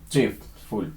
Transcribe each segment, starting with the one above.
Sí, full.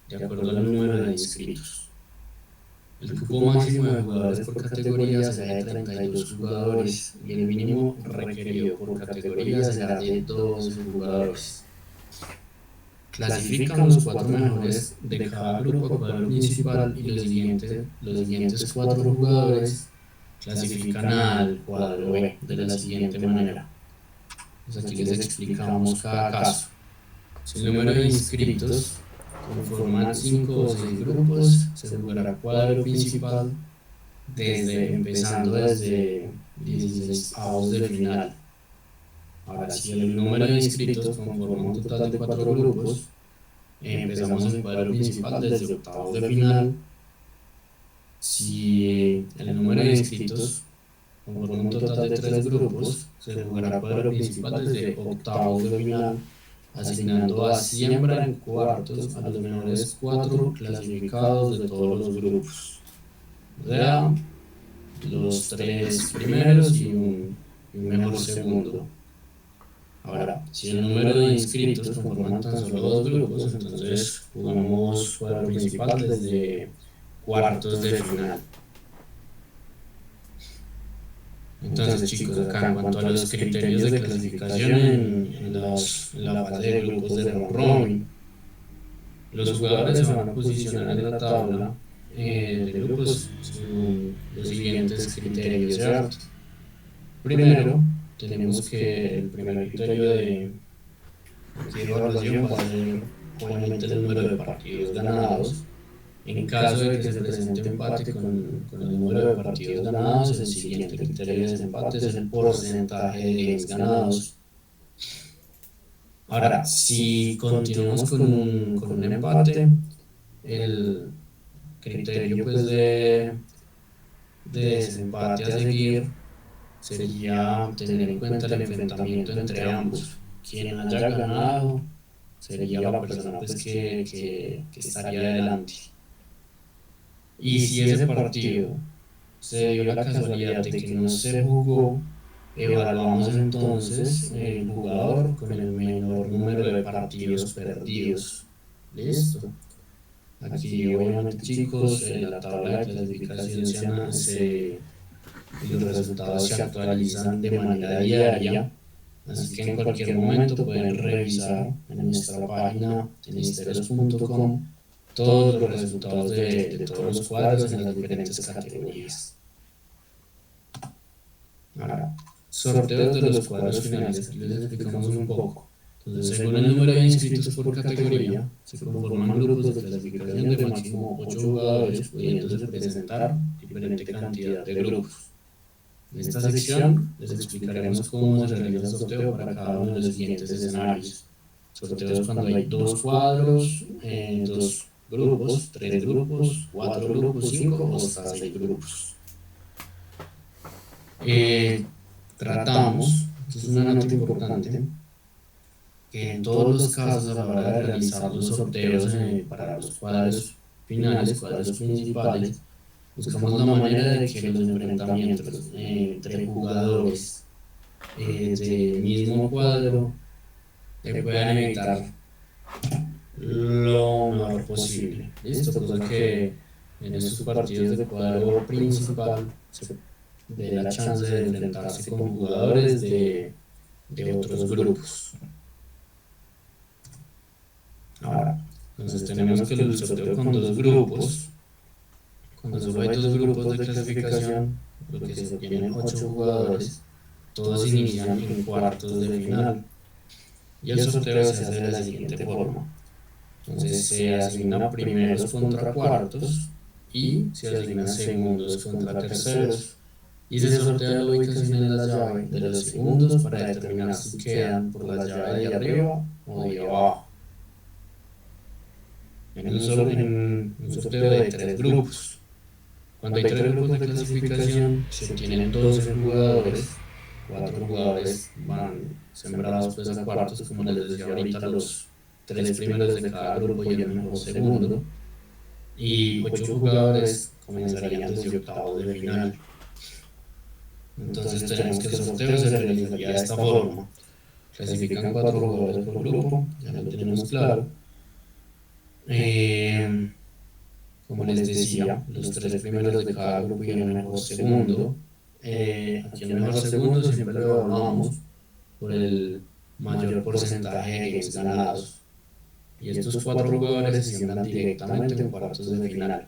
de acuerdo al número de inscritos. El cupo máximo de jugadores por categoría será de 32 jugadores y el mínimo requerido por categoría será de 12 jugadores. Clasifican los 4 mejores de cada grupo a cuadro principal y los siguientes 4 jugadores clasifican al cuadro B de la siguiente manera. Pues aquí les explicamos cada caso. Si el número de inscritos conforman 5 o 6 grupos, se jugará cuadro principal empezando desde 16avos de final. Ahora, si el número de inscritos conforma un total de 4 grupos, empezamos el cuadro principal desde octavos de final. Si el número de inscritos conforma un total de 3 grupos, se jugará cuadro principal desde octavos de final, asignando a siembra en cuartos a los mejores 4 clasificados de todos los grupos. O sea, los 3 primeros y un mejor segundo. Ahora, si el número de inscritos conforman tan solo 2 grupos, entonces jugamos cuadro principal desde cuartos de final. Entonces, chicos, acá en cuanto a los criterios de clasificación en la fase de grupos de round robin, los jugadores se van a posicionar en la tabla de grupos según los siguientes criterios, ¿cierto? Primero, tenemos que el primer criterio de evaluación va a ser obviamente el número de partidos ganados. En caso de que se presente empate con el número de partidos ganados, el siguiente criterio de desempate es el porcentaje de games ganados. Ahora, si continuamos con un empate, el criterio pues de desempate a seguir sería tener en cuenta el enfrentamiento entre ambos. Quien haya ganado sería la persona pues, que estaría adelante. Y si ese partido se dio la casualidad de que no se jugó, evaluamos entonces el jugador con el menor número de partidos perdidos. ¿Listo? Aquí obviamente chicos, en la tabla de clasificación y los resultados se actualizan de manera diaria, así que en cualquier momento pueden revisar en nuestra página tenisteros.com todos los resultados de todos los cuadros en las diferentes categorías. Ahora, sorteos de los cuadros finales, aquí les explicamos un poco. Entonces, según el número de inscritos por categoría, se conforman grupos de clasificación de máximo 8 jugadores, pudiéndose presentar diferente cantidad de grupos. En esta sección les explicaremos cómo se realiza el sorteo para cada uno de los siguientes escenarios. Sorteos cuando hay 2 cuadros, 2 grupos, 3 grupos, 4 grupos, 5 o hasta 6 grupos. Tratamos, esto es una nota importante, que en todos los casos a la hora de realizar los sorteos para los cuadros finales, cuadros principales, buscamos la manera de que los enfrentamientos entre jugadores del mismo cuadro puedan evitar lo mejor posible. ¿Listo? Cosa que en estos partidos de cuadro principal se dé la chance de enfrentarse con jugadores de otros grupos. Ahora, entonces tenemos que el sorteo con 2 grupos. Cuando solo hay 2 grupos de clasificación, lo que se obtienen 8 jugadores, todos inician en cuartos de final. Y el sorteo se hace de la siguiente forma. Entonces se asigna primeros contra cuartos y se asigna segundos contra terceros. y se sortea la ubicación en la llave de los segundos para determinar si quedan por la llave de arriba o de abajo. En un sorteo de 3 grupos. Cuando hay 3 grupos de clasificación, se obtienen 12 jugadores. 4 jugadores van sembrados pues a cuartos, como les decía ahorita, los 3 primeros de cada grupo y el mejor segundo. Y 8 jugadores comenzarían desde octavos de final. Entonces tenemos que el sorteo se realizaría de esta forma. Clasifican 4 jugadores por grupo, ya lo tenemos claro. Como les decía, los 3 primeros de cada grupo y el mejor segundo. Aquí el mejor segundo siempre lo evaluamos por el mayor porcentaje de games ganados. Y estos 4 jugadores se siembran directamente en cuartos de final.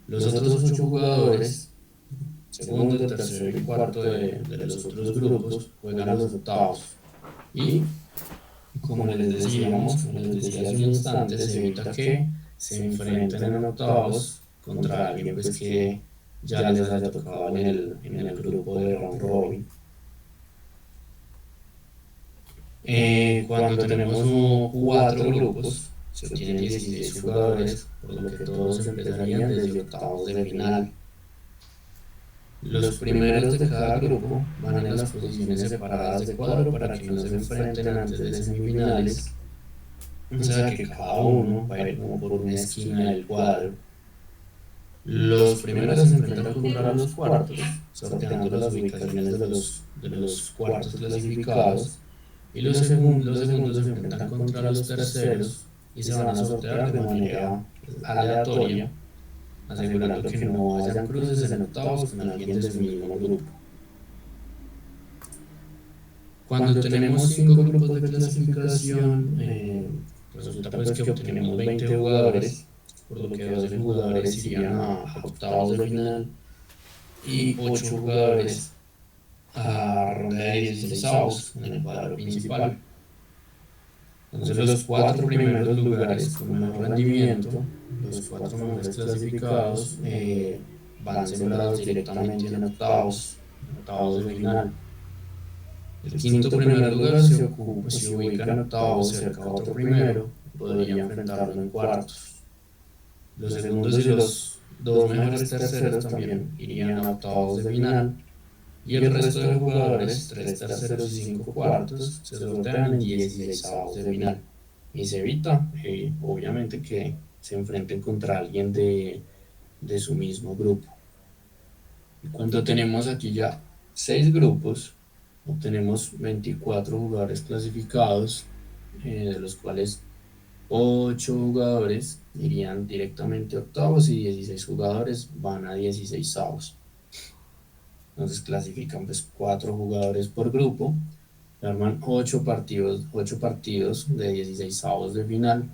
Los otros 8 jugadores, segundo, tercero y cuarto de los otros grupos, juegan los octavos. Y, como les decíamos, como les decía hace un instante, se evita que se enfrenten en octavos contra alguien pues que ya les haya tocado en el grupo de round robin. Cuando tenemos 4 grupos, se obtienen 16 jugadores, por lo que todos empezarían desde octavos de final. Los primeros de cada grupo van en las posiciones separadas de cuadro para que no se enfrenten antes de semifinales. O sea que cada uno va a ir como por una esquina del cuadro. Los primeros se enfrentan contra los cuartos, sorteando las ubicaciones de los cuartos clasificados. Y los segundos se enfrentan contra los terceros y se van a sortear de manera aleatoria, asegurando que no hayan cruces en octavos con alguien de su mismo grupo. Cuando tenemos 5 grupos de clasificación, resulta pues que obtenemos 20 jugadores, por lo que 12 jugadores irían a octavos de final y 8 jugadores a ronda de 16avos en el cuadro principal. Entonces los 4 primeros lugares con mejor rendimiento, los 4 mejores clasificados, van sembrados directamente en octavos de final. El quinto primer lugar se ubica en octavos cerca a otro primero, podría enfrentarlo en cuartos. Los segundos y los 2 mejores terceros también irían a octavos de final. Y el resto de jugadores, 3 terceros y 5 cuartos, se sortean en 16avos de final. Y se evita, obviamente, que se enfrenten contra alguien de su mismo grupo. Y cuando tenemos aquí ya 6 grupos, obtenemos 24 jugadores clasificados, de los cuales 8 jugadores irían directamente a octavos y 16 jugadores van a 16avos. Entonces clasifican pues 4 jugadores por grupo, arman 8 partidos de 16avos de final.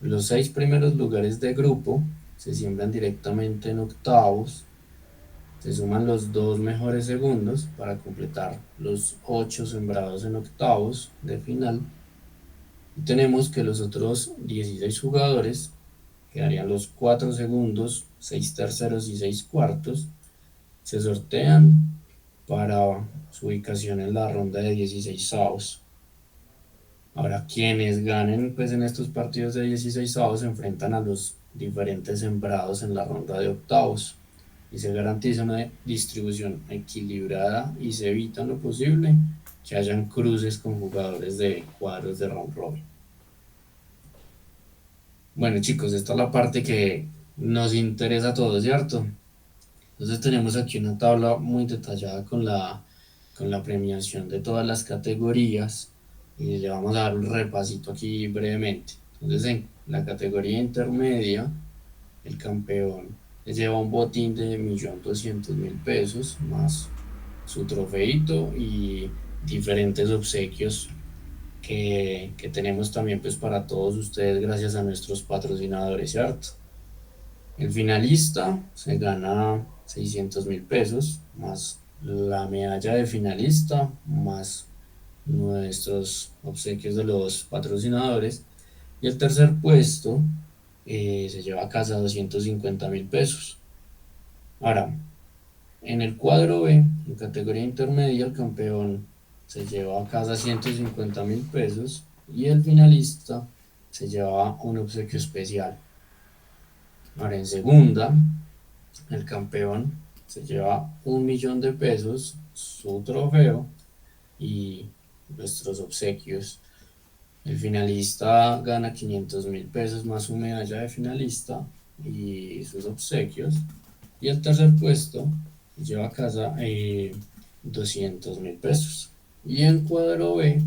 Los 6 primeros lugares de grupo se siembran directamente en octavos. Se suman los 2 mejores segundos para completar los 8 sembrados en octavos de final. Y tenemos que los otros 16 jugadores, quedarían los 4 segundos, 6 terceros y 6 cuartos, se sortean para su ubicación en la ronda de 16avos. Ahora, quienes ganen pues en estos partidos de 16avos se enfrentan a los diferentes sembrados en la ronda de octavos y se garantiza una distribución equilibrada y se evita en lo posible que hayan cruces con jugadores de cuadros de round robin. Bueno chicos, esta es la parte que nos interesa a todos, ¿cierto? Entonces tenemos aquí una tabla muy detallada con la premiación de todas las categorías y le vamos a dar un repasito aquí brevemente. Entonces en la categoría intermedia, el campeón le lleva un botín de 1.200.000 pesos más su trofeito y diferentes obsequios que tenemos también pues para todos ustedes gracias a nuestros patrocinadores, ¿cierto? El finalista se gana 600.000 pesos más la medalla de finalista más nuestros obsequios de los patrocinadores, y el tercer puesto se lleva a casa 250.000 pesos. Ahora, En el cuadro B, en categoría intermedia, el campeón se lleva a casa 150.000 pesos y el finalista se lleva un obsequio especial. Ahora en segunda, el campeón se lleva 1.000.000 de pesos, su trofeo y nuestros obsequios. El finalista gana 500.000 pesos más su medalla de finalista y sus obsequios. Y el tercer puesto lleva a casa 200.000 pesos. Y en cuadro B,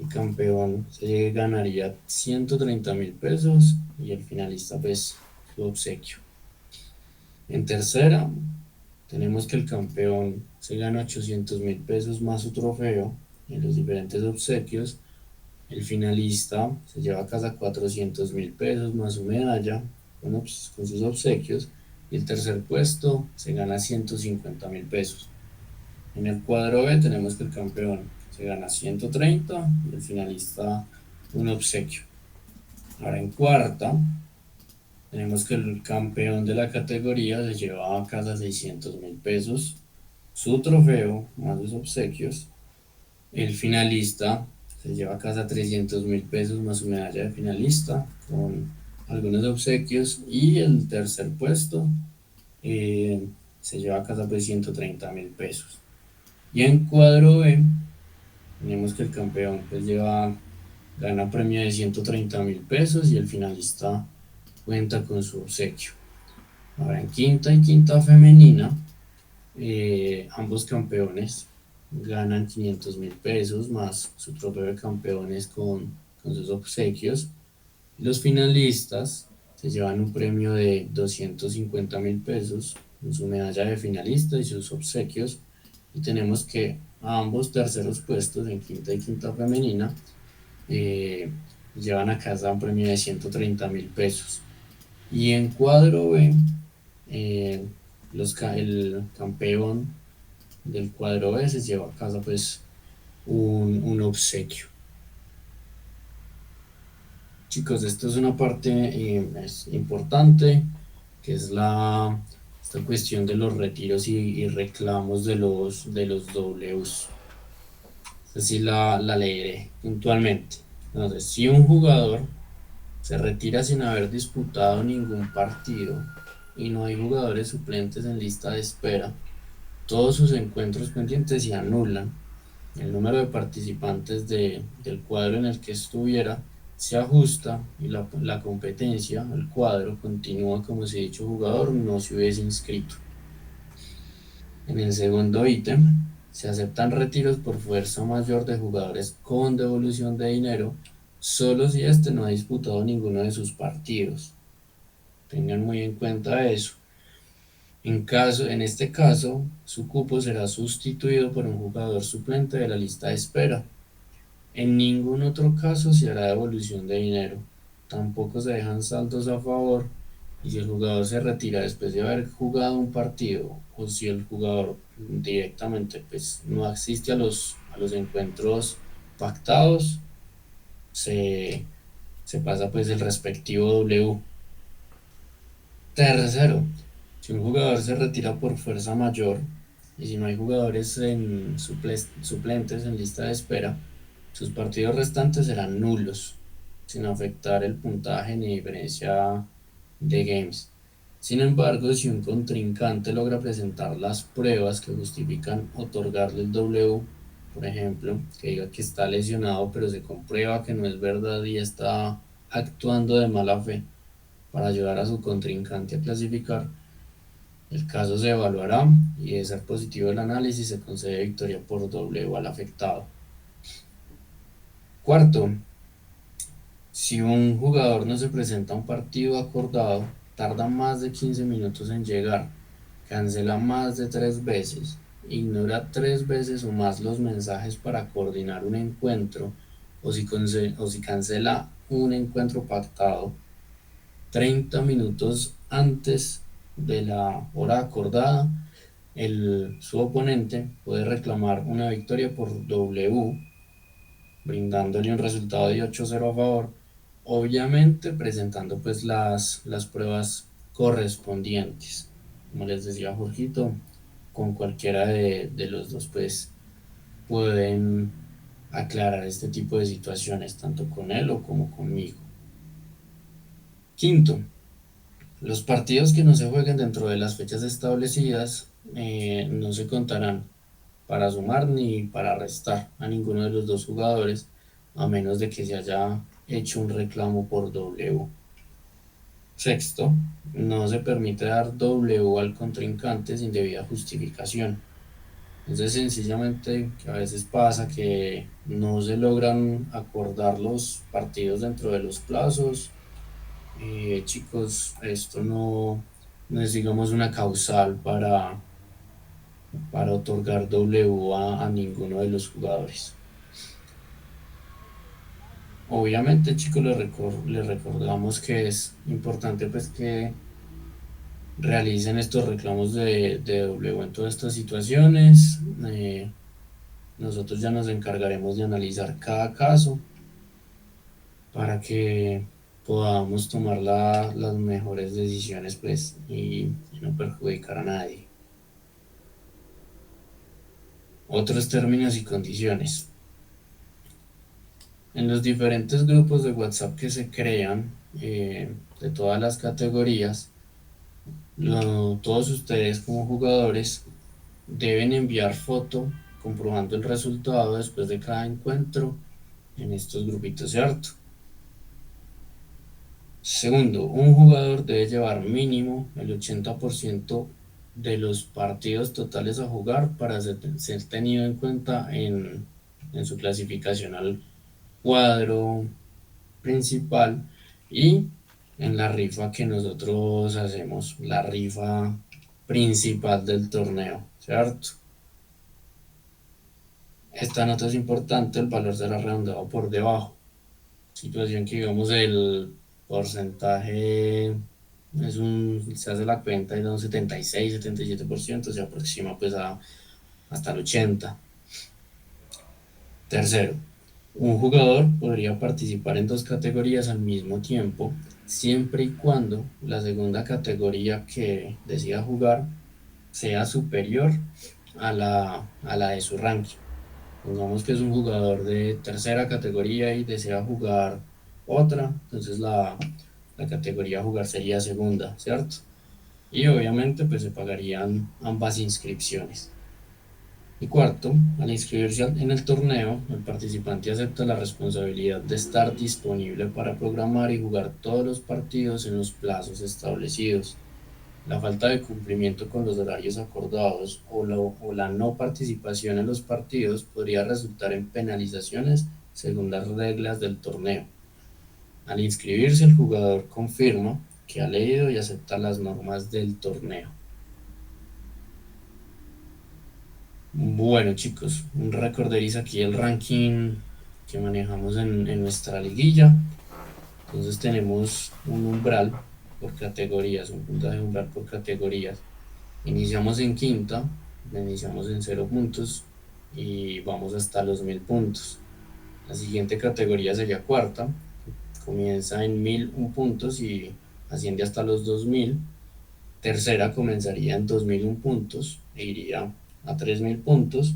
el campeón se ganaría 130.000 pesos y el finalista pues su obsequio. En tercera, tenemos que el campeón se gana 800.000 pesos más su trofeo y los diferentes obsequios. El finalista se lleva a casa 400.000 pesos más su medalla con sus obsequios. Y el tercer puesto se gana 150.000 pesos. En el cuadro B tenemos que el campeón se gana 130 y el finalista un obsequio. Ahora en cuarta tenemos que el campeón de la categoría se lleva a casa 600.000 pesos, su trofeo más sus obsequios. El finalista se lleva a casa 300.000 pesos más su medalla de finalista con algunos obsequios. Y el tercer puesto se lleva a casa pues 130.000 pesos. Y en cuadro B tenemos que el campeón pues gana premio de 130.000 pesos y el finalista cuenta con su obsequio. Ahora en quinta y quinta femenina, ambos campeones ganan 500.000 pesos más su trofeo de campeones con sus obsequios. Los finalistas se llevan un premio de 250.000 pesos con su medalla de finalista y sus obsequios. Y tenemos que a ambos terceros puestos en quinta y quinta femenina llevan a casa un premio de 130.000 pesos. Y en cuadro B, eh, el campeón del cuadro B se lleva a casa pues un obsequio. Chicos, esto es una parte es importante, que es esta cuestión de los retiros y reclamos de los Ws. Así la leeré puntualmente. Entonces, si un jugador se retira sin haber disputado ningún partido y no hay jugadores suplentes en lista de espera, todos sus encuentros pendientes se anulan. El número de participantes del cuadro en el que estuviera se ajusta y la competencia, el cuadro, continúa como si dicho jugador no se hubiese inscrito. En el segundo ítem, se aceptan retiros por fuerza mayor de jugadores con devolución de dinero, solo si este no ha disputado ninguno de sus partidos. Tengan muy en cuenta eso. En este caso, su cupo será sustituido por un jugador suplente de la lista de espera. En ningún otro caso se hará devolución de dinero. Tampoco se dejan saldos a favor y si el jugador se retira después de haber jugado un partido o si el jugador directamente pues, no asiste a los encuentros pactados, se, se pasa pues el respectivo W. Tercero, si un jugador se retira por fuerza mayor y si no hay jugadores suplentes en lista de espera, sus partidos restantes serán nulos, sin afectar el puntaje ni diferencia de games. Sin embargo, si un contrincante logra presentar las pruebas que justifican otorgarle el W, por ejemplo, que diga que está lesionado pero se comprueba que no es verdad y está actuando de mala fe para ayudar a su contrincante a clasificar, el caso se evaluará y de ser positivo el análisis se concede victoria por W al afectado. Cuarto, si un jugador no se presenta a un partido acordado, tarda más de 15 minutos en llegar, cancela más de 3 veces, ignora 3 veces o más los mensajes para coordinar un encuentro o si cancela un encuentro pactado 30 minutos antes de la hora acordada, su oponente puede reclamar una victoria por W, brindándole un resultado de 8-0 a favor, obviamente presentando pues las pruebas correspondientes. Como les decía Jorgito, con cualquiera de los dos, pues pueden aclarar este tipo de situaciones, tanto con él o como conmigo. Quinto, los partidos que no se jueguen dentro de las fechas establecidas no se contarán para sumar ni para restar a ninguno de los dos jugadores, a menos de que se haya hecho un reclamo por W. Sexto, no se permite dar W al contrincante sin debida justificación. Entonces, sencillamente, que a veces pasa que no se logran acordar los partidos dentro de los plazos. Chicos, esto no es, digamos, una causal para otorgar W a ninguno de los jugadores. Obviamente, chicos, les recordamos que es importante pues que realicen estos reclamos de W en todas estas situaciones. Nosotros ya nos encargaremos de analizar cada caso para que podamos tomar las mejores decisiones pues y no perjudicar a nadie. Otros términos y condiciones. En los diferentes grupos de WhatsApp que se crean de todas las categorías, todos ustedes como jugadores deben enviar foto comprobando el resultado después de cada encuentro en estos grupitos, ¿cierto? Segundo, un jugador debe llevar mínimo el 80% de los partidos totales a jugar para ser tenido en cuenta en su clasificación al cuadro principal y en la rifa que nosotros hacemos, la rifa principal del torneo, ¿cierto? Esta nota es importante, el valor será redondeado por debajo. Situación que digamos el porcentaje se hace la cuenta y da un 76-77%, se aproxima pues hasta el 80%. Tercero, un jugador podría participar en dos categorías al mismo tiempo, siempre y cuando la segunda categoría que decida jugar sea superior a la de su ranking. Pongamos que es un jugador de tercera categoría y desea jugar otra, entonces la categoría a jugar sería segunda, ¿cierto? Y obviamente pues se pagarían ambas inscripciones. Y cuarto, al inscribirse en el torneo, el participante acepta la responsabilidad de estar disponible para programar y jugar todos los partidos en los plazos establecidos. La falta de cumplimiento con los horarios acordados o la no participación en los partidos podría resultar en penalizaciones según las reglas del torneo. Al inscribirse, el jugador confirma que ha leído y acepta las normas del torneo. Bueno, chicos, recordaréis aquí el ranking que manejamos en nuestra liguilla. Entonces tenemos un umbral por categorías, un puntaje umbral por categorías. Iniciamos en quinta, iniciamos en 0 puntos y vamos hasta los 1000 puntos. La siguiente categoría sería cuarta, comienza en 1001 puntos y asciende hasta los 2000. Tercera comenzaría en 2001 puntos e iría a 3000 puntos.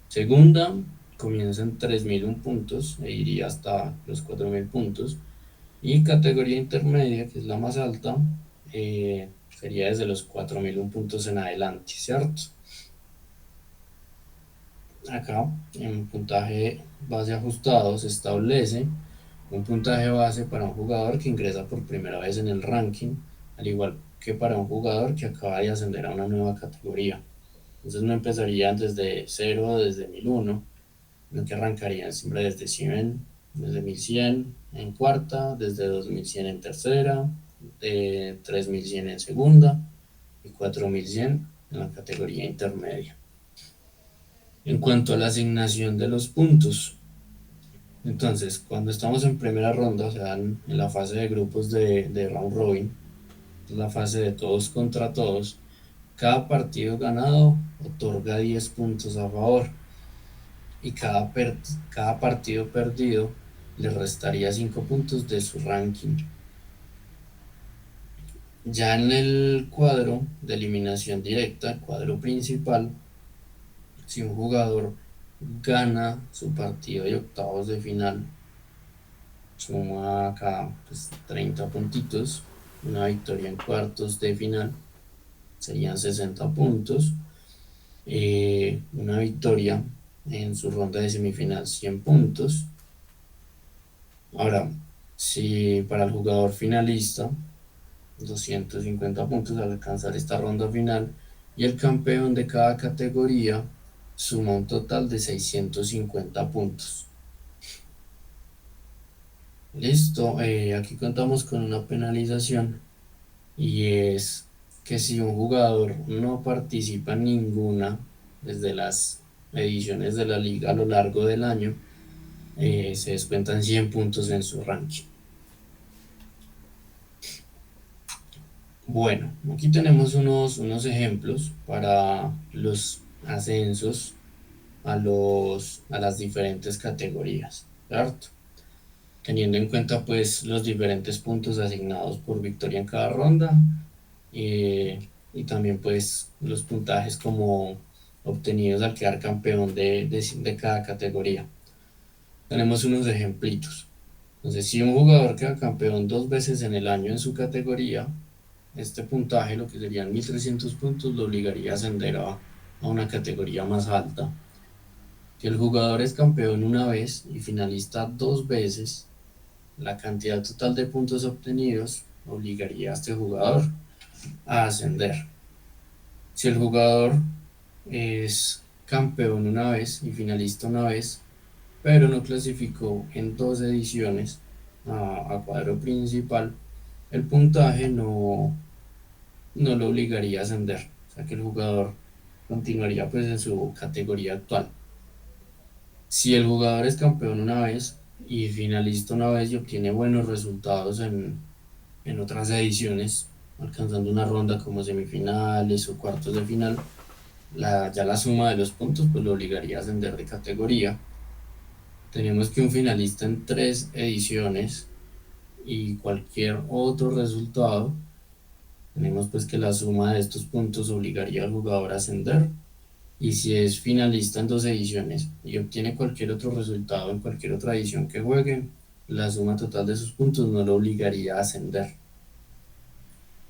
Segunda comienza en 3001 puntos e iría hasta los 4000 puntos. Y categoría intermedia, que es la más alta, sería desde los 4001 puntos en adelante, ¿cierto? Acá en puntaje base ajustado se establece un puntaje base para un jugador que ingresa por primera vez en el ranking, al igual que para un jugador que acaba de ascender a una nueva categoría. Entonces no empezarían desde 0, desde 1001, sino que arrancarían siempre desde 100, desde 1100 en cuarta, desde 2100 en tercera, de 3100 en segunda y 4100 en la categoría intermedia. En cuanto a la asignación de los puntos, entonces cuando estamos en primera ronda, o sea, en la fase de grupos de round robin, es la fase de todos contra todos, cada partido ganado otorga 10 puntos a favor y cada partido perdido le restaría 5 puntos de su ranking. Ya en el cuadro de eliminación directa, cuadro principal, si un jugador gana su partido de octavos de final, suma acá pues, 30 puntitos, una victoria en cuartos de final serían 60 puntos, una victoria en su ronda de semifinal 100 puntos. Ahora, si para el jugador finalista 250 puntos al alcanzar esta ronda final y el campeón de cada categoría suma un total de 650 puntos. Listo, aquí contamos con una penalización y es que si un jugador no participa en ninguna desde las ediciones de la liga a lo largo del año, se descuentan 100 puntos en su ranking. Bueno, aquí tenemos unos ejemplos para los ascensos a las diferentes categorías, ¿cierto? Teniendo en cuenta pues los diferentes puntos asignados por victoria en cada ronda y también pues los puntajes como obtenidos al quedar campeón de cada categoría. Tenemos unos ejemplitos. Entonces, si un jugador queda campeón 2 veces en el año en su categoría, este puntaje, lo que serían 1300 puntos, lo obligaría a ascender a una categoría más alta. Si el jugador es campeón una vez y finalista 2 veces, la cantidad total de puntos obtenidos obligaría a este jugador a ascender. Si el jugador es campeón una vez y finalista una vez, pero no clasificó en 2 ediciones a cuadro principal, el puntaje no lo obligaría a ascender. O sea que el jugador continuaría pues en su categoría actual. Si el jugador es campeón una vez y finalista una vez y obtiene buenos resultados en otras ediciones, alcanzando una ronda como semifinales o cuartos de final, ya la suma de los puntos pues lo obligaría a ascender de categoría. Tenemos que un finalista en 3 ediciones y cualquier otro resultado, tenemos pues que la suma de estos puntos obligaría al jugador a ascender. Y si es finalista en 2 ediciones y obtiene cualquier otro resultado en cualquier otra edición que juegue, la suma total de sus puntos no lo obligaría a ascender.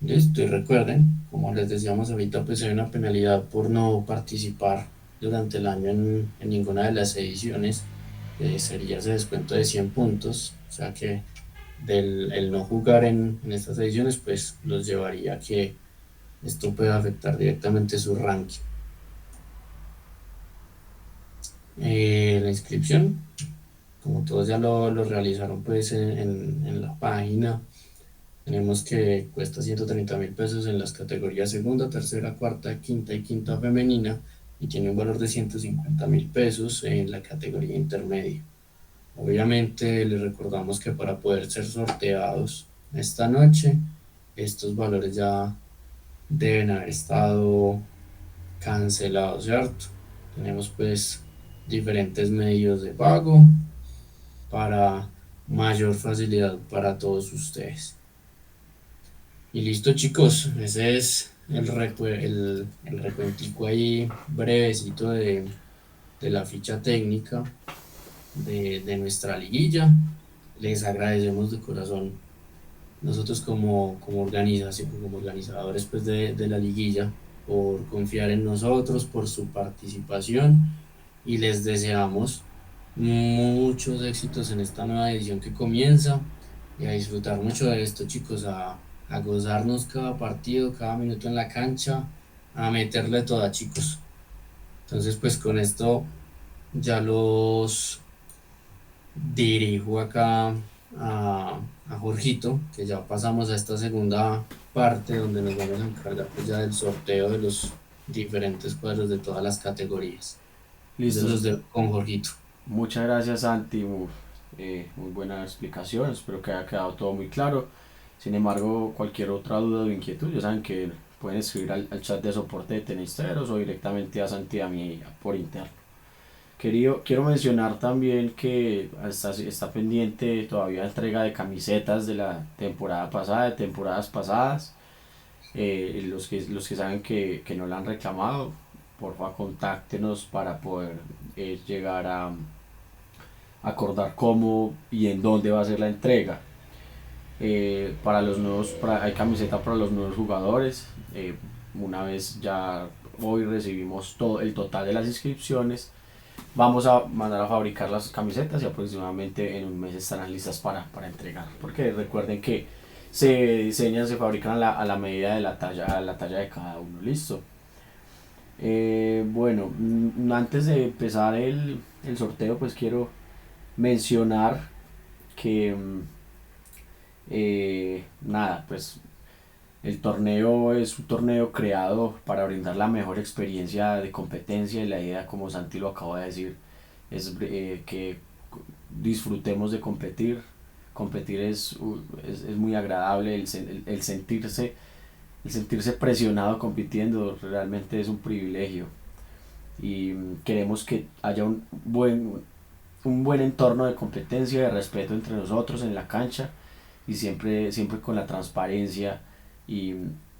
Listo, y recuerden, como les decíamos ahorita, pues hay una penalidad por no participar durante el año en ninguna de las ediciones, sería ese descuento de 100 puntos, o sea que el no jugar en estas ediciones, pues los llevaría a que esto pueda afectar directamente su ranking. La inscripción, como todos ya lo realizaron pues en la página, tenemos que cuesta 130.000 pesos en las categorías segunda, tercera, cuarta, quinta y quinta femenina y tiene un valor de 150.000 pesos en la categoría intermedia. Obviamente les recordamos que para poder ser sorteados esta noche, estos valores ya deben haber estado cancelados, ¿cierto? Tenemos pues diferentes medios de pago para mayor facilidad para todos ustedes. Y listo chicos, ese es el recuentico ahí brevecito de la ficha técnica de nuestra liguilla. Les agradecemos de corazón nosotros como organización, como organizadores pues de la liguilla, por confiar en nosotros, por su participación y les deseamos muchos éxitos en esta nueva edición que comienza y a disfrutar mucho de esto chicos, a gozarnos cada partido, cada minuto en la cancha, a meterle toda chicos. Entonces pues con esto ya los dirijo acá a Jorgito, que ya pasamos a esta segunda parte donde nos vamos a encargar pues ya del sorteo de los diferentes cuadros de todas las categorías. Entonces Listo. los dejo con Jorgito. Muchas gracias, Santi. Muy buena explicación. Espero que haya quedado todo muy claro. Sin embargo, cualquier otra duda o inquietud, ya saben que pueden escribir al chat de soporte de Tenisteros o directamente a Santi y a mí por interno. Quiero mencionar también que está pendiente todavía entrega de camisetas de la temporada pasada, de temporadas pasadas. Los que saben que no la han reclamado, porfa contáctenos para poder llegar a acordar cómo y en dónde va a ser la entrega. Para los nuevos, hay camiseta para los nuevos jugadores. Una vez ya hoy recibimos todo el total de las inscripciones, vamos a mandar a fabricar las camisetas y aproximadamente en un mes estarán listas para entregar. Porque recuerden que se diseñan, se fabrican a la medida de a la talla de cada uno. Listo. Bueno, antes de empezar el sorteo, pues quiero mencionar que nada, pues el torneo es un torneo creado para brindar la mejor experiencia de competencia y la idea, como Santi lo acaba de decir, es que disfrutemos de competir. Competir es muy agradable, el sentirse presionado compitiendo realmente es un privilegio y queremos que haya un buen entorno de competencia, de respeto entre nosotros en la cancha y siempre con la transparencia y,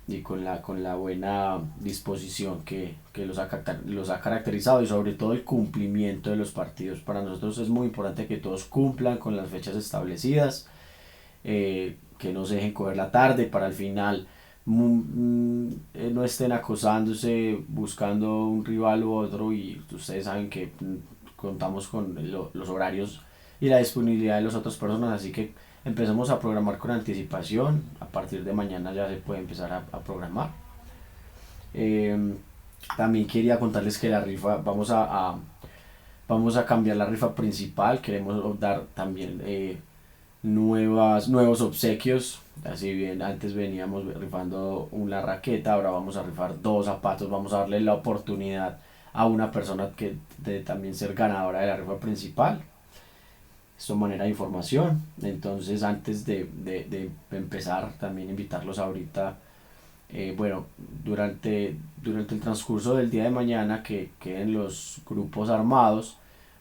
y con la buena disposición que los ha caracterizado y sobre todo el cumplimiento de los partidos. Para nosotros es muy importante que todos cumplan con las fechas establecidas, que no se dejen coger la tarde para el final no estén acosándose buscando un rival u otro y ustedes saben que contamos con los horarios y la disponibilidad de las otras personas, así que empecemos a programar con anticipación. A partir de mañana ya se puede empezar a programar. Eh, También quería contarles que la rifa, vamos a cambiar la rifa principal, queremos dar también nuevos obsequios. Así bien, antes veníamos rifando una raqueta, ahora vamos a rifar dos zapatos, vamos a darle la oportunidad a una persona que de también ser ganadora de la rifa principal. Esto manera de información. Entonces, antes de empezar, también invitarlos ahorita, bueno, durante el transcurso del día de mañana que queden los grupos armados,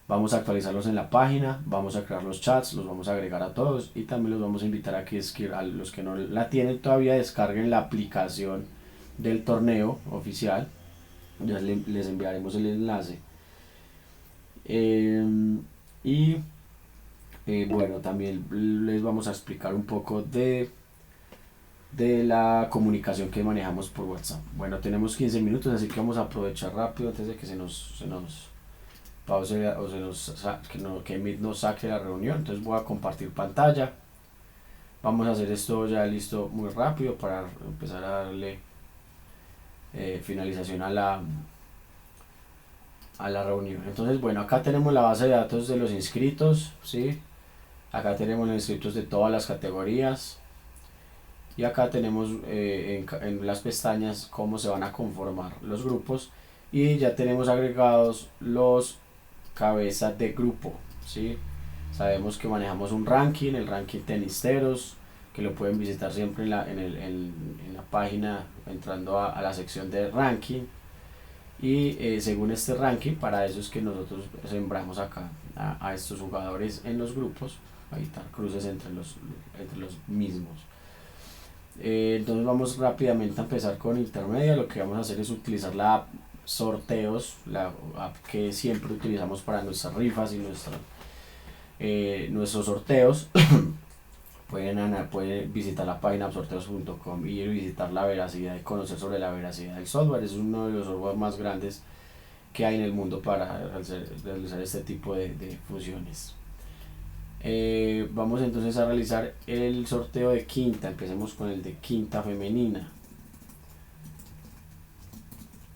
vamos a actualizarlos en la página, vamos a crear los chats, los vamos a agregar a todos y también los vamos a invitar a que a los que no la tienen todavía descarguen la aplicación del torneo oficial. Ya les enviaremos el enlace. Y bueno, también les vamos a explicar un poco de la comunicación que manejamos por WhatsApp. Bueno, tenemos 15 minutos, así que vamos a aprovechar rápido antes de que se nos pause o que Meet nos saque la reunión. Entonces voy a compartir pantalla. Vamos a hacer esto ya listo muy rápido para empezar a darle finalización a la reunión. Entonces, bueno, acá tenemos la base de datos de los inscritos, ¿sí? Acá tenemos los inscritos de todas las categorías. Y acá tenemos en las pestañas cómo se van a conformar los grupos. Y ya tenemos agregados los cabezas de grupo, ¿sí? Sabemos que manejamos un ranking, el ranking Tenisteros, que lo pueden visitar siempre en la página entrando a la sección de ranking. Y según este ranking, para eso es que nosotros sembramos acá a estos jugadores en los grupos, a evitar cruces entre los mismos. Entonces vamos rápidamente a empezar con intermedia. Lo que vamos a hacer es utilizar la app sorteos, la app que siempre utilizamos para nuestras rifas y nuestros sorteos. Pueden visitar la página sorteos.com y visitar la veracidad y conocer sobre la veracidad del software. Es uno de los softwares más grandes que hay en el mundo para realizar este tipo de funciones. Vamos entonces a realizar el sorteo de quinta. Empecemos con el de quinta femenina.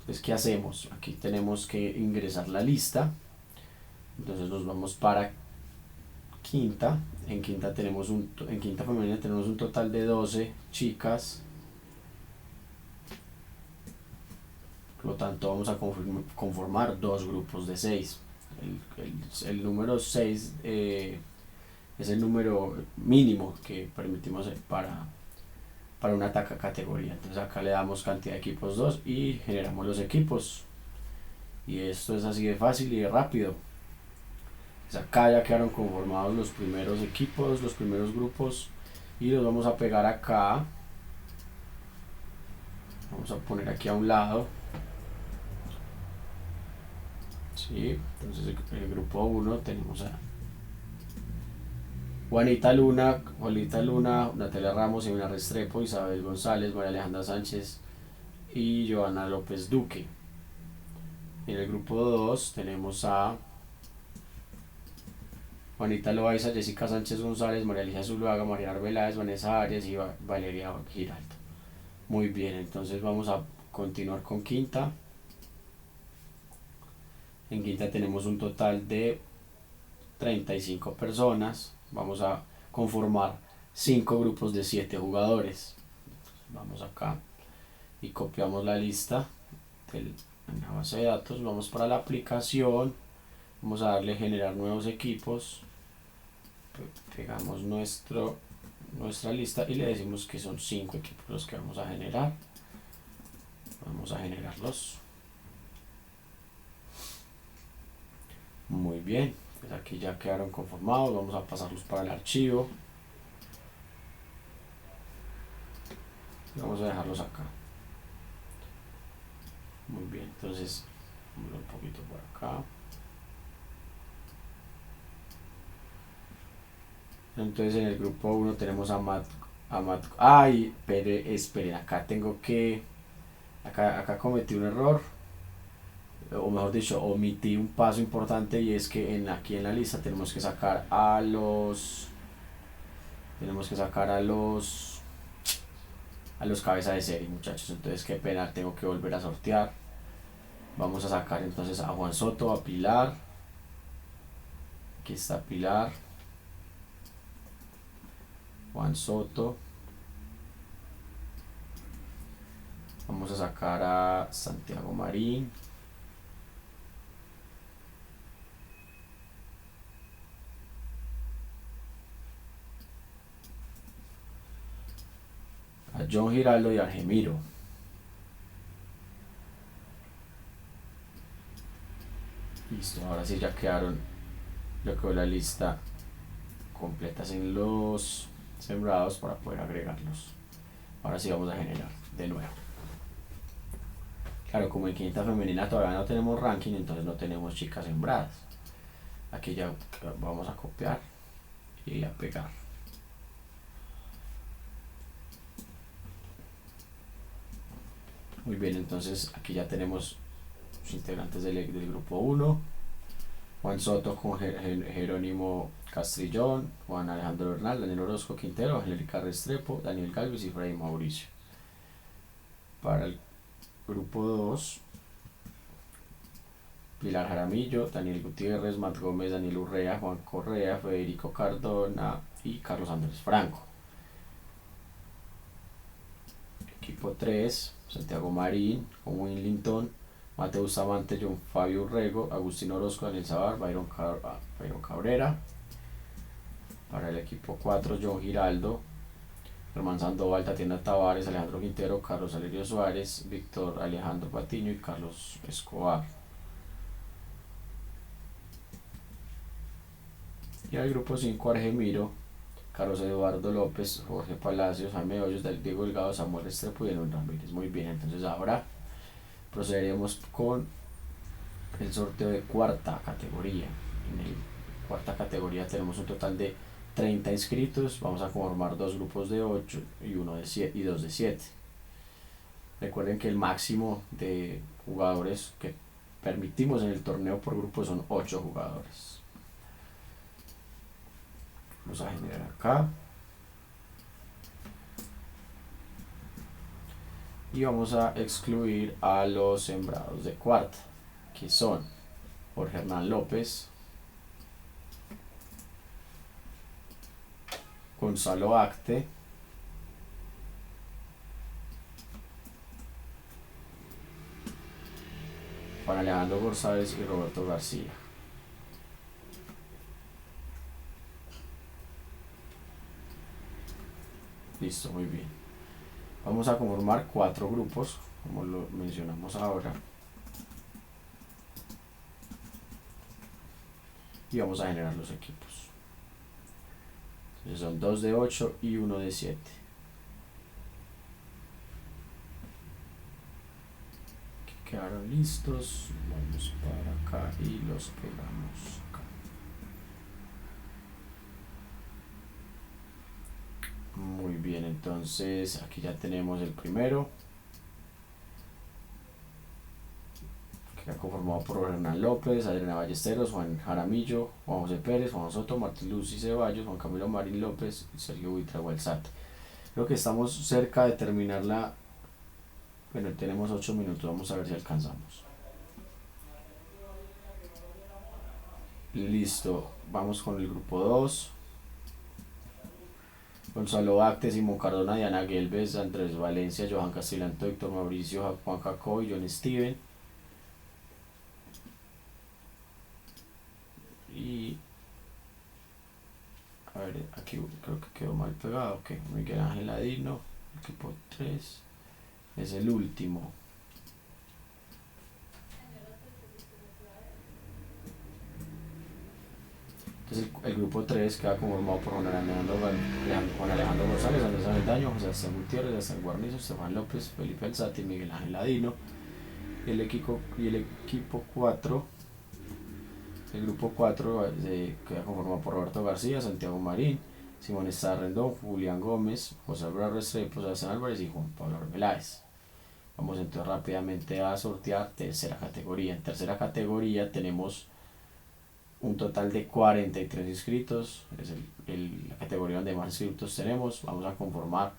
Entonces, ¿qué hacemos? Aquí tenemos que ingresar la lista. Entonces nos vamos para quinta. En quinta femenina tenemos un total de 12 chicas. Por lo tanto vamos a conformar dos grupos de 6. El número 6 es el número mínimo que permitimos para una categoría. Entonces acá le damos cantidad de equipos 2 y generamos los equipos. Y esto es así de fácil y de rápido. Entonces acá ya quedaron conformados los primeros equipos, los primeros grupos y los vamos a pegar acá vamos a poner aquí a un lado. Sí, entonces el grupo 1 tenemos a Juanita Luna, Natalia Ramos, Emina Restrepo, Isabel González, María Alejandra Sánchez y Joana López Duque. En el grupo 2 tenemos a Juanita Loaiza, Jessica Sánchez González, María Alicia Zuluaga, María Arbeláez, Vanessa Arias y Valeria Giraldo. Muy bien, entonces vamos a continuar con quinta. En quinta tenemos un total de 35 personas. Vamos a conformar 5 grupos de 7 jugadores. Vamos acá y copiamos la lista en la base de datos. Vamos para la aplicación. Vamos a darle generar nuevos equipos. Pegamos nuestra lista y le decimos que son 5 equipos los que vamos a generar. Vamos a generarlos. Muy bien, pues aquí ya quedaron conformados. Vamos a pasarlos para el archivo. Vamos a dejarlos acá. Muy bien, entonces vamos un poquito por acá. Entonces en el grupo 1 tenemos a Matt. Ay, pero esperen, acá tengo que. Acá cometí un error. O mejor dicho, omití un paso importante, y es que aquí en la lista tenemos que sacar a los cabeza de serie, muchachos. Entonces qué pena, tengo que volver a sortear. Vamos a sacar entonces a Juan Soto, a Pilar. Aquí está Pilar, Juan Soto. Vamos a sacar a Santiago Marín. A John Giraldo y a Argemiro. Listo, ahora sí ya quedaron la lista completa en los sembrados para poder agregarlos. Ahora sí vamos a generar de nuevo. Claro, como en quinta femenina todavía no tenemos ranking, entonces no tenemos chicas sembradas. Aquí ya vamos a copiar y a pegar. Muy bien, entonces aquí ya tenemos los integrantes del grupo 1. Juan Soto con Jerónimo Castrillón, Juan Alejandro Bernal, Daniel Orozco Quintero, Angélica Restrepo, Daniel Galvis y Freddy Mauricio. Para el grupo 2, Pilar Jaramillo, Daniel Gutiérrez, Matt Gómez, Daniel Urrea, Juan Correa, Federico Cardona y Carlos Andrés Franco. Equipo 3, Santiago Marín con Winlinton, Mateo Bustamante, John Fabio Urrego, Agustín Orozco, Daniel Zabar, Byron Cabrera. Para el equipo 4, John Giraldo, Germán Sandoval, Tatiana Tavares, Alejandro Quintero, Carlos Alerio Suárez, Víctor Alejandro Patiño y Carlos Escobar. Y al grupo 5, Argemiro, Carlos Eduardo López, Jorge Palacios, Jaime Hoyos, Diego Delgado, Samuel Restrepo y Elon Ramírez. Muy bien, entonces ahora procederemos con el sorteo de cuarta categoría. En el cuarta categoría tenemos un total de 30 inscritos. Vamos a conformar 2 grupos de 8 y 2 de 7. Recuerden que el máximo de jugadores que permitimos en el torneo por grupo son 8 jugadores. Vamos a generar acá. Y vamos a excluir a los sembrados de cuarta, que son Jorge Hernán López, Gonzalo Acte, Juan Alejandro González y Roberto García. Listo, muy bien. Vamos a conformar 4 grupos, como lo mencionamos ahora. Y vamos a generar los equipos. Entonces son 2 de 8 y 1 de 7. quedaron listos. Vamos para acá y los pegamos acá. Muy bien, entonces aquí ya tenemos el primero, que ha conformado por Hernán López, Adriana Ballesteros, Juan Jaramillo, Juan José Pérez, Juan Soto, Martín Luz y Ceballos, Juan Camilo Marín López y Sergio Buitrago-Alzate. Creo que estamos cerca de terminar la... Bueno, tenemos 8 minutos, vamos a ver si alcanzamos. Listo, vamos con el grupo 2. Gonzalo Acte, Simón Cardona, Diana Gelbes, Andrés Valencia, Johan Castellanto, Víctor Mauricio, Juan Jacob y John Steven. Y a ver, aquí creo que quedó mal pegado. Ok, Miguel Ángel Ladino, equipo 3, es el último. Entonces el grupo 3 queda conformado por Juan Alejandro González, Andrés Avendaño, José Sebastián Gutiérrez, Sebastián Guarnizo, Estefan López, Felipe Alzate y Miguel Ángel Ladino. Y el equipo 4, el grupo 4 queda conformado por Roberto García, Santiago Marín, Simón Estrada Rendón, Julián Gómez, José Alvarado Restrepo, Sebastián Álvarez y Juan Pablo Arbeláez. Vamos entonces rápidamente a sortear tercera categoría. En tercera categoría tenemos un total de 43 inscritos, es la categoría donde más inscritos tenemos. Vamos a conformar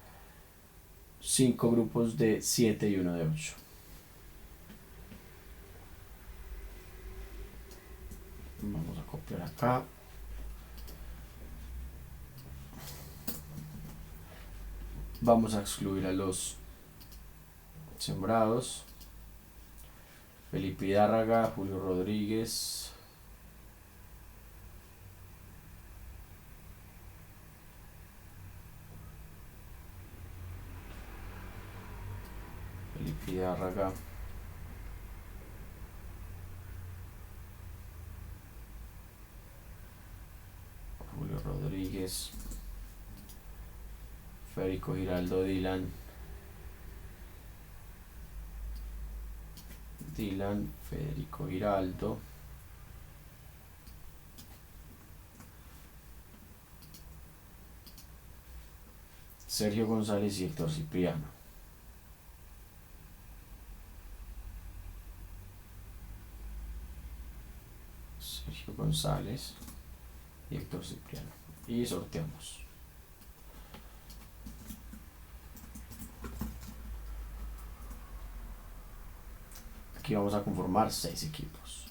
5 grupos de 7 y 1 de 8. Vamos a copiar acá. Vamos a excluir a los sembrados: Felipe Hidárraga, Julio Rodríguez, Julio Rodríguez, Federico Giraldo, Federico Giraldo, Sergio González y Héctor Cipriano. Sergio González y Héctor Cipriano. Y sorteamos. Aquí vamos a conformar 6 equipos.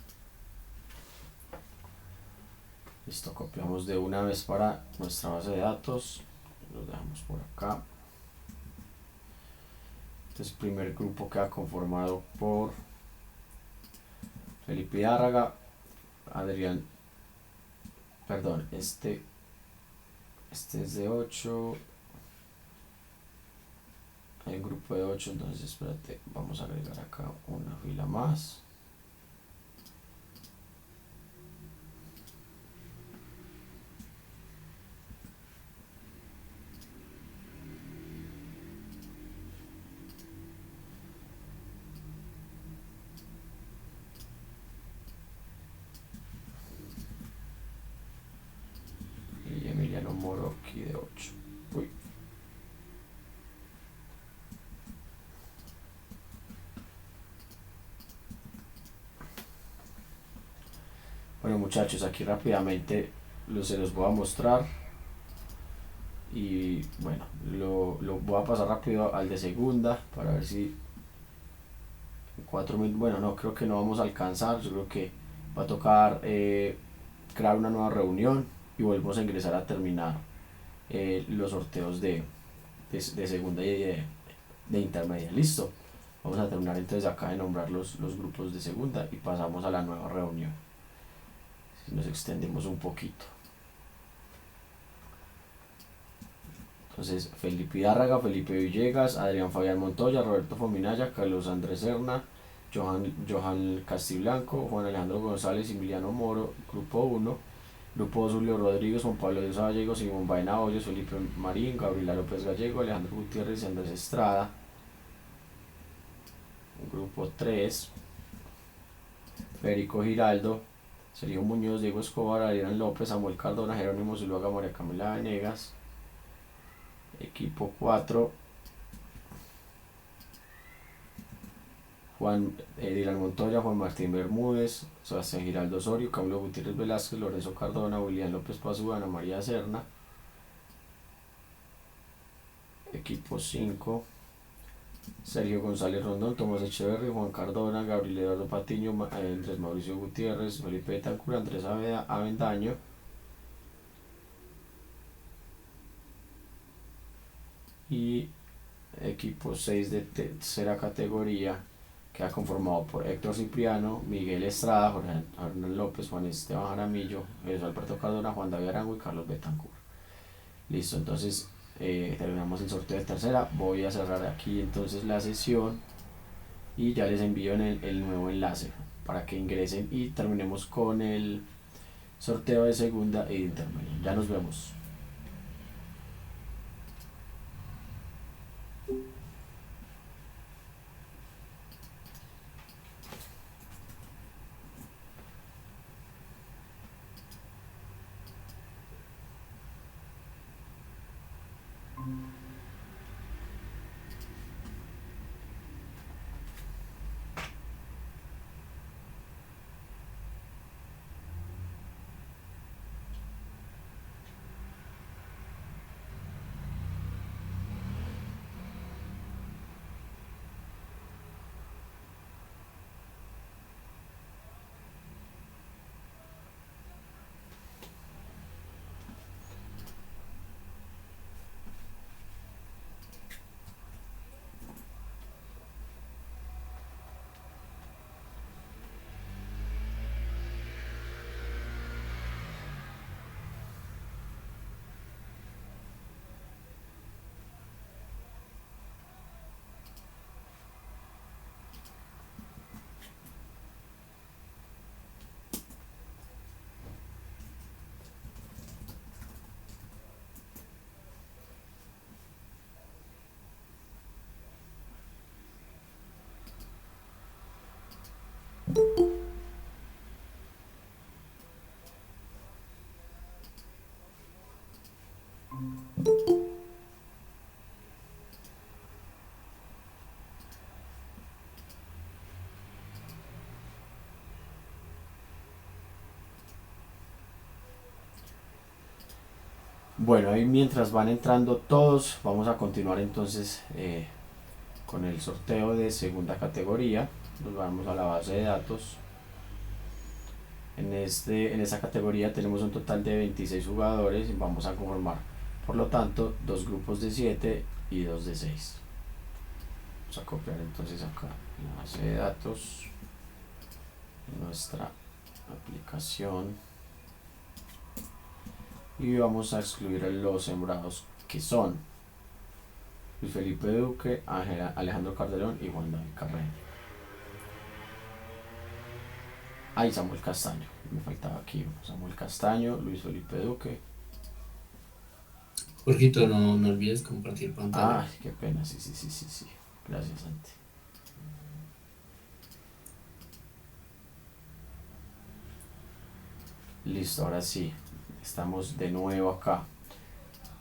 Listo, copiamos de una vez para nuestra base de datos. Lo dejamos por acá. Entonces el primer grupo queda conformado por Felipe Hidárraga, este es de 8. Hay un grupo de 8, entonces espérate, vamos a agregar acá una fila más. Y Emiliano Moro aquí de 8. Uy. Bueno muchachos, aquí rápidamente se los voy a mostrar. Y bueno, lo voy a pasar rápido al de segunda para ver si en 4 minutos, bueno, no, creo que no vamos a alcanzar. Yo creo que va a tocar crear una nueva reunión y volvemos a ingresar a terminar los sorteos de segunda y de intermedia. Listo, vamos a terminar entonces acá de nombrar los grupos de segunda y pasamos a la nueva reunión. Si nos extendemos un poquito. Entonces, Felipe Hidárraga, Felipe Villegas, Adrián Fabián Montoya, Roberto Fominaya, Carlos Andrés Serna, Johan Castiblanco, Juan Alejandro González, Emiliano Moro, Grupo 1, Grupo 2, Julio Rodríguez, Juan Pablo de Gallego, Simón Baena Hoyos, Felipe Marín, Gabriela López Gallego, Alejandro Gutiérrez y Andrés Estrada. Grupo 3, Federico Giraldo, Sergio Muñoz, Diego Escobar, Adrián López, Samuel Cardona, Jerónimo Zuluaga, María Camila Venegas. Equipo 4, Dylan Montoya, Juan Martín Bermúdez, Sebastián Giraldo Osorio, Camilo Gutiérrez Velázquez, Lorenzo Cardona, William López Pazú, Ana María Serna. Equipo 5, Sergio González Rondón, Tomás Echeverri, Juan Cardona, Gabriel Eduardo Patiño, Andrés Mauricio Gutiérrez, Felipe Betancur, Andrés Avendaño. Y equipo 6 de tercera categoría, queda conformado por Héctor Cipriano, Miguel Estrada, Jorge Hernán López, Juan Esteban Jaramillo, Alberto Cardona, Juan David Arango y Carlos Betancur. Listo, entonces terminamos el sorteo de tercera. Voy a cerrar aquí entonces la sesión y ya les envío el nuevo enlace para que ingresen y terminemos con el sorteo de segunda e intermedia. Ya nos vemos. Bueno, ahí mientras van entrando todos, vamos a continuar entonces con el sorteo de segunda categoría. Nos vamos a la base de datos. En esta categoría tenemos un total de 26 jugadores y vamos a conformar, por lo tanto, dos grupos de 7 y dos de 6. Vamos a copiar entonces acá la base de datos, nuestra aplicación, y vamos a excluir a los sembrados que son Luis Felipe Duque, Alejandro Calderón y Juan David Carreño. Ahí Samuel Castaño, me faltaba aquí Samuel Castaño, Luis Felipe Duque. Jorgito, no olvides compartir pantalla. Ah, qué pena, sí. Gracias, Santi. Listo, ahora sí, estamos de nuevo acá.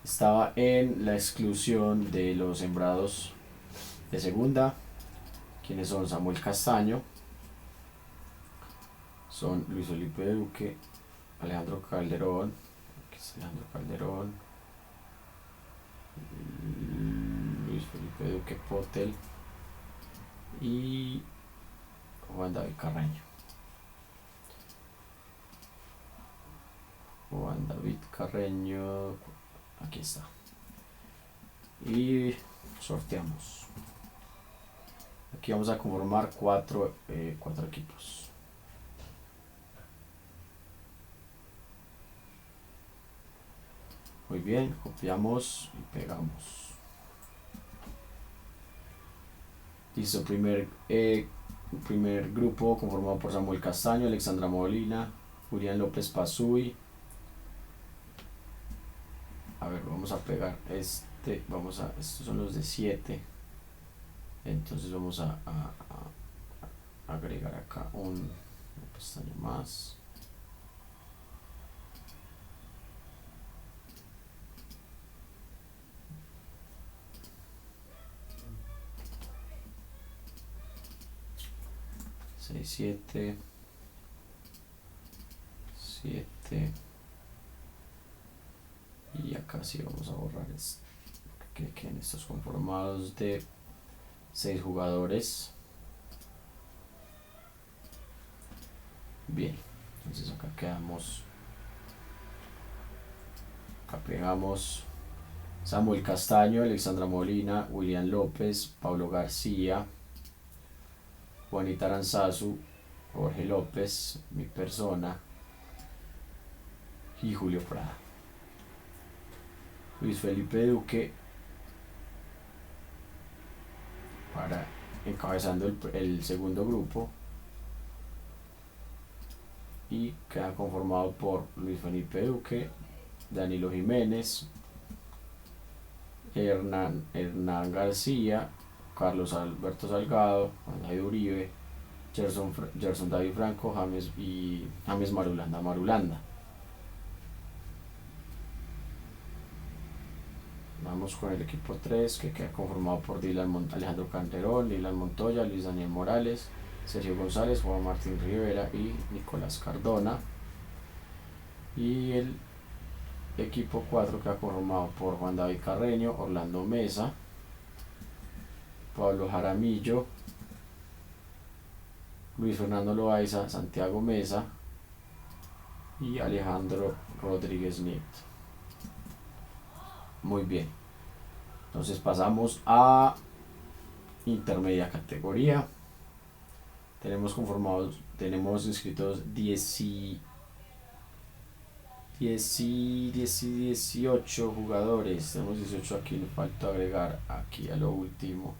Estaba en la exclusión de los sembrados de segunda, quienes son Samuel Castaño, son Luis Felipe Duque, Alejandro Calderón, Luis Felipe Duque Potel y Juan David Carreño. Juan David Carreño, aquí está. Y sorteamos. Aquí vamos a conformar cuatro equipos. Muy bien, copiamos y pegamos. Listo, primer grupo conformado por Samuel Castaño, Alexandra Molina, Julián López Pazuy. A ver, vamos a pegar estos son los de 7. Entonces vamos a agregar acá una pestaña más. Seis, siete, y acá sí vamos a borrar que queden estos conformados de 6 jugadores. Bien, entonces acá quedamos, acá pegamos Samuel Castaño, Alexandra Molina, William López, Pablo García, Juanita Aranzazu, Jorge López, mi persona y Julio Prada. Luis Felipe Duque para encabezando el segundo grupo, y queda conformado por Luis Felipe Duque, Danilo Jiménez, Hernán García, Carlos Alberto Salgado, Juan David Uribe, Gerson David Franco, James Marulanda. Vamos con el equipo 3, que queda conformado por Alejandro Canterón, Dylan Montoya, Luis Daniel Morales, Sergio González, Juan Martín Rivera y Nicolás Cardona. Y el equipo 4 queda conformado por Juan David Carreño, Orlando Mesa, Pablo Jaramillo, Luis Fernando Loaiza, Santiago Mesa y Alejandro Rodríguez Nieto. Muy bien, entonces pasamos a intermedia categoría. Tenemos inscritos 18 jugadores. Tenemos 18 aquí, le falta agregar aquí a lo último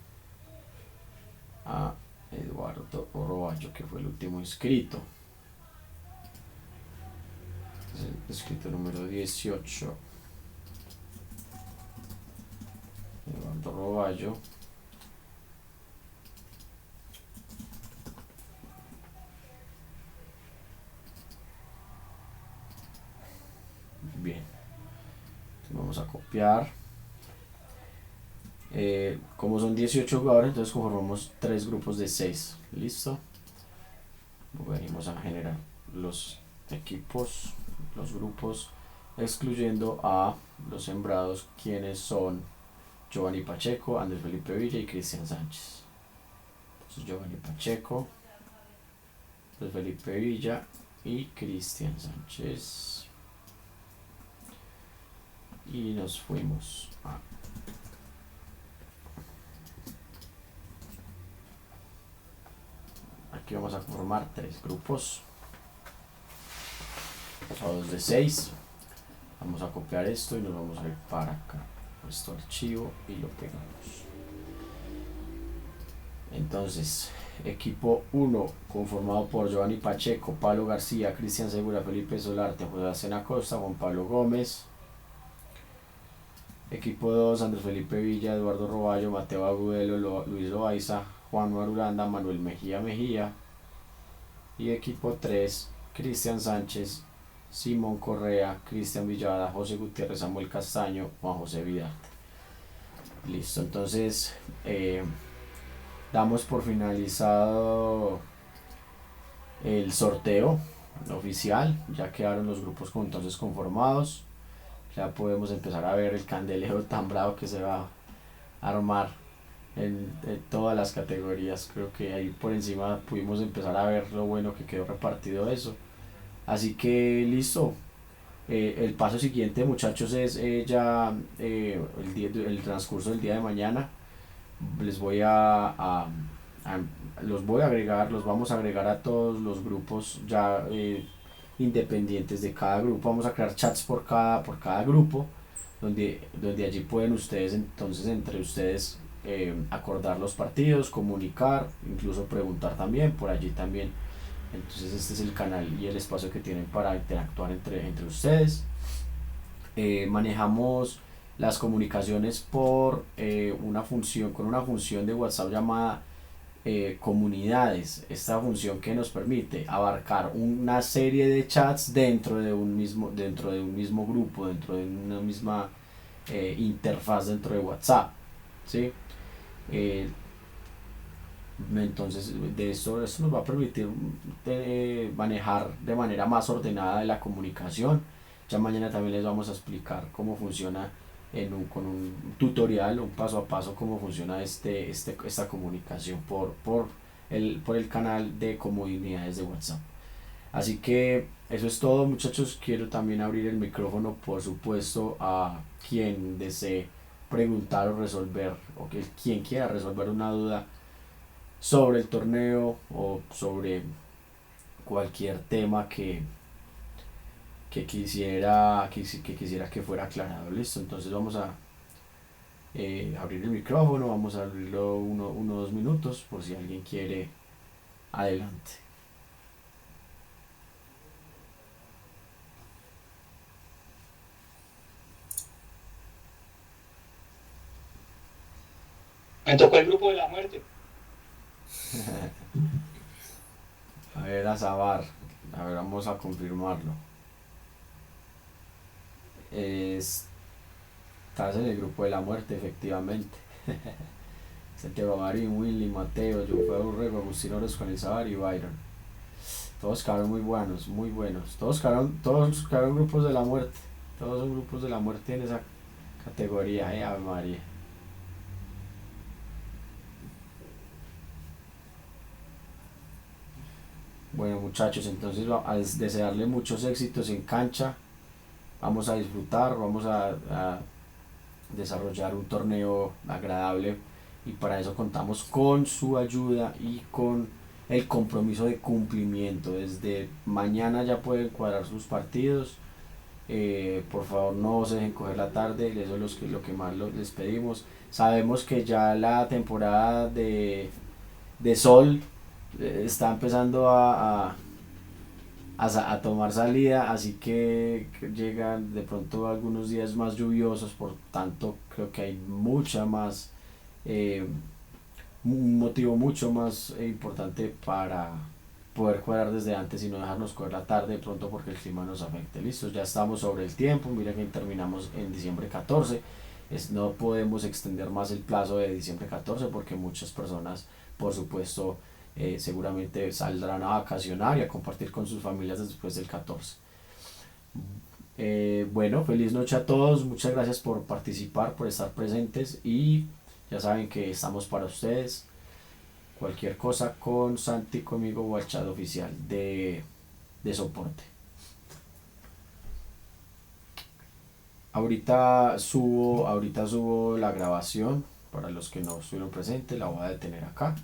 a Eduardo Orovallo, que fue el último inscrito. Es el inscrito número 18, Eduardo Orovallo. Bien, entonces vamos a copiar. Como son 18 jugadores, entonces conformamos 3 grupos de 6. Listo. Venimos a generar los equipos, los grupos, excluyendo a los sembrados, quienes son Giovanni Pacheco, Andrés Felipe Villa y Cristian Sánchez. Entonces Giovanni Pacheco, Andrés Felipe Villa y Cristian Sánchez. Y nos fuimos a aquí. Vamos a formar 3 grupos, todos de 6. Vamos a copiar esto y nos vamos a ir para acá, nuestro archivo, y lo pegamos. Entonces, equipo 1 conformado por Giovanni Pacheco, Pablo García, Cristian Segura, Felipe Solarte, José Acena Costa, Juan Pablo Gómez. Equipo 2, Andrés Felipe Villa, Eduardo Roballo, Mateo Agudelo, Luis Loaiza, Juan Marulanda, Manuel Mejía. Y equipo 3, Cristian Sánchez, Simón Correa, Cristian Villada, José Gutiérrez, Samuel Castaño, Juan José Vidarte. Listo, entonces damos por finalizado el sorteo oficial. Ya quedaron los grupos entonces conformados. Ya podemos empezar a ver el candelero tan bravo que se va a armar en todas las categorías. Creo que ahí por encima pudimos empezar a ver lo bueno que quedó repartido eso. Así que listo. El paso siguiente, muchachos, es ya el transcurso del día de mañana. Les voy los voy a agregar, los vamos a agregar a todos los grupos ya independientes de cada grupo. Vamos a crear chats por cada grupo, donde allí pueden ustedes, entonces, entre ustedes acordar los partidos, comunicar, incluso preguntar también por allí también. Entonces este es el canal y el espacio que tienen para interactuar entre ustedes. Manejamos las comunicaciones por con una función de WhatsApp llamada comunidades. Esta función que nos permite abarcar una serie de chats dentro de un mismo grupo, dentro de una misma interfaz dentro de WhatsApp, ¿sí? Eh, entonces, esto nos va a permitir manejar de manera más ordenada la comunicación. Ya mañana también les vamos a explicar cómo funciona con un tutorial, un paso a paso, cómo funciona esta comunicación por el canal de comunidades de WhatsApp. Así que eso es todo, muchachos. Quiero también abrir el micrófono, por supuesto, a quien desee preguntar o resolver, o que quien quiera resolver una duda sobre el torneo o sobre cualquier tema que quisiera que fuera aclarado. Listo, entonces vamos a abrir el micrófono, vamos a abrirlo uno o 2 minutos por si alguien quiere. Adelante. Me tocó el grupo de la muerte. A ver, a Zabar, a ver, vamos a confirmarlo. Estás en el grupo de la muerte, efectivamente. Santiago Marín, Willy, Mateo, Joe Urrego, Agustín Orozco, Zabar y Byron. Todos quedaron muy buenos, muy buenos. Todos quedaron grupos de la muerte. Todos son grupos de la muerte en esa categoría, Ave María. Bueno, muchachos, entonces a desearle muchos éxitos en cancha. Vamos a disfrutar, vamos a desarrollar un torneo agradable y para eso contamos con su ayuda y con el compromiso de cumplimiento. Desde mañana ya pueden cuadrar sus partidos. Por favor, no se dejen coger la tarde, eso es lo que más les pedimos. Sabemos que ya la temporada de sol está empezando a tomar salida, así que llegan de pronto algunos días más lluviosos, por tanto creo que hay un motivo mucho más importante para poder cuadrar desde antes y no dejarnos coger la tarde de pronto porque el clima nos afecte. Listo, ya estamos sobre el tiempo, mira que terminamos en diciembre 14, no podemos extender más el plazo de diciembre 14 porque muchas personas, por supuesto, seguramente saldrán a vacacionar y a compartir con sus familias después del 14. Bueno, feliz noche a todos, muchas gracias por participar, por estar presentes y ya saben que estamos para ustedes. Cualquier cosa con Santi, conmigo o al chat oficial de soporte. Ahorita subo la grabación para los que no estuvieron presentes, la voy a detener acá.